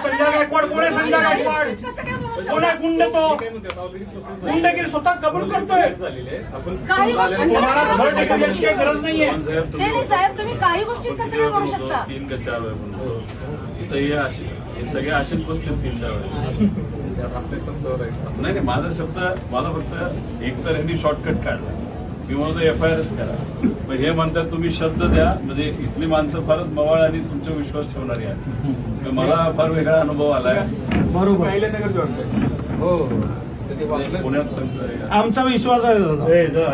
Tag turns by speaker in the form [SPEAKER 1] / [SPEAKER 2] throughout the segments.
[SPEAKER 1] संजय गायकवाड कोण आहे? संजय गायकवाड कोण आहे? गुंड तो गुंडगिरी स्वतः कबूल करतोय. तुम्हाला धड ढकलण्याची काही गरज नाहीये.
[SPEAKER 2] नाही साहेब, तुम्ही काही गोष्टी कसं काय म्हणू शकता?
[SPEAKER 3] 3 का 4 वेळा म्हणतो तर हे सगळ्या अशाच गोष्टी 3-4 वेळा. नाही माझा शब्द मला फक्त एक तर यांनी शॉर्टकट काढला किंवा तो FIRच करा. पण हे म्हणतात तुम्ही शब्द द्या, म्हणजे इथली माणसं फारच मवाळ आणि तुमचा विश्वास ठेवणारी आहे. मला फार वेगळा अनुभव आलाय.
[SPEAKER 1] बरोबर
[SPEAKER 4] हो
[SPEAKER 3] पुण्यात
[SPEAKER 1] आमचा विश्वास आहे दादा.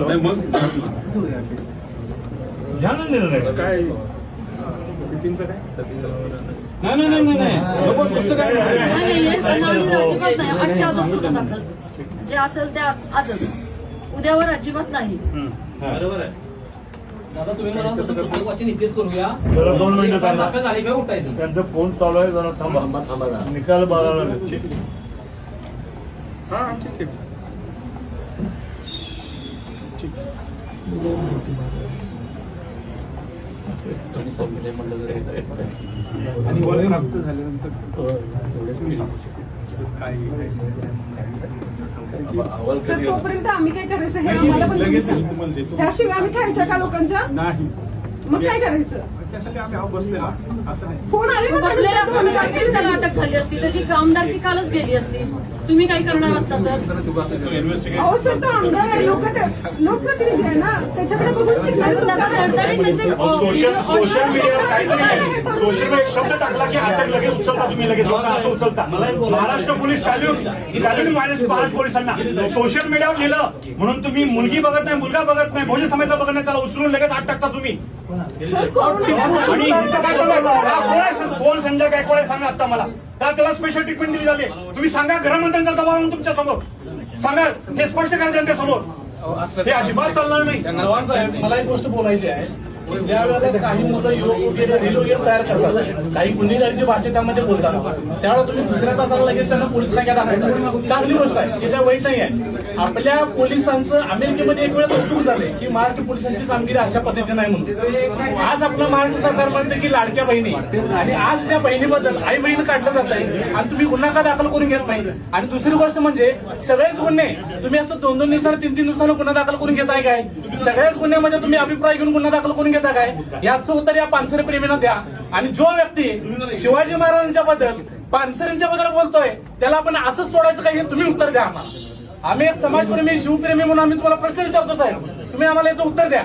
[SPEAKER 3] नाही मग
[SPEAKER 1] घ्या ना निर्णय.
[SPEAKER 4] काय
[SPEAKER 2] अजिबात नाही. आजच्या आजच गुन्हा दाखल, जे असेल ते आजच, उद्यावर अजिबात नाही.
[SPEAKER 5] बरोबर आहे दादा. तुम्ही मला वाचन इथेच करूया.
[SPEAKER 1] जरा 2 मिनिटं थांबा.
[SPEAKER 5] दाखल झाल्याशिवाय उठायचं.
[SPEAKER 1] त्यांचा फोन चालू आहे, जरा थांबा. निकाल बघायला
[SPEAKER 4] आणि वय प्राप्त झाल्यानंतर
[SPEAKER 6] सर तोपर्यंत आम्ही काय करायचं हे आम्हाला पण तुम्ही सांगा. त्याशिवाय आम्ही खायच्या का लोकांच्या?
[SPEAKER 4] नाही.
[SPEAKER 6] मग काय करायचं?
[SPEAKER 4] त्यासाठी आम्ही बसलेला असं नाही.
[SPEAKER 6] फोन आले ना
[SPEAKER 2] बसलेल्या
[SPEAKER 6] त्यानंतर
[SPEAKER 2] फोनवरतीच त्याला अटक झाली असती, त्याची आमदारकी कालच गेली असती. तुम्ही काही करणार असता तर?
[SPEAKER 6] अहो सर, तो आमदार आहे, लोकप्रतिनिधी आहे ना, त्याच्याकडे बघून शिकणार लोकं आहेत.
[SPEAKER 1] सोशल मीडियावर काहीच नाही. सोशल मीडिया शब्द टाकला की अटक लगेच उचलता, तुम्ही लगेच असं उचलता. महाराष्ट्र पोलीस सॅल्यूट महाराष्ट्र पोलिसांना. सोशल मीडियावर लिहिलं म्हणून तुम्ही मुलगी बघत नाही, मुलगा बघत नाही, बहुजन समाजाचा बघत नाही, त्याला उचलून लगेच आत टाकता तुम्ही.
[SPEAKER 6] सर, कोण आहे?
[SPEAKER 1] आणि हिचं काय चालू आहे? कोण संजय गायकवाड आहे सांगा आता मला. का त्याला स्पेशल ट्रीटमेंट दिली झाली? तुम्ही सांगा. गृहमंत्र्यांचा दबाव आणून तुमच्या समोर सांगा, हे स्पष्ट करा त्यांच्या समोर. हे अजिबात चालणार नाही.
[SPEAKER 7] चव्हाण साहेब, मला एक गोष्ट बोलायची आहे की ज्या वेळेला काही मुलं युवक वगैरे रील वगैरे तयार करतात, काही गुन्हेगारीची भाषा त्यामध्ये बोलतात, त्यावेळेला तुम्ही दुसऱ्या तासाला लगेच त्यांना पोलीस नाक्यात दाखवता. चांगली गोष्ट आहे, त्याच्या वाईट नाही आहे. आपल्या पोलिसांचं अमेरिकेमध्ये एक वेळ कौतुक झाले की महाराष्ट्र पोलिसांची कामगिरी अशा पद्धतीने नाही म्हणून. आज आपलं महाराष्ट्र सरकार म्हणते की लाडक्या बहिणी, आणि आज त्या बहिणीबद्दल आई बहीण काढलं जात आहे आणि तुम्ही गुन्हा का दाखल करून घेत नाही. आणि दुसरी गोष्ट म्हणजे सगळेच गुन्हे तुम्ही असं 2-2 दिवसाला 3-3 दिवसाला गुन्हा दाखल करून घेताय काय? सगळ्याच गुन्ह्यामध्ये तुम्ही अभिप्राय घेऊन गुन्हा दाखल करून घेता काय? याचं उत्तर या पानसरे प्रेमीनं द्या. आणि जो व्यक्ती शिवाजी महाराजांच्या बद्दल, पानसरेंच्या बद्दल बोलतोय, त्याला आपण असंच सोडायचं काय? हे तुम्ही उत्तर द्या आम्हाला. आम्ही एक समाजप्रेमी, शिवप्रेमी म्हणून आम्ही तुम्हाला प्रश्न विचारतो साहेब, तुम्ही आम्हाला याचं उत्तर द्या.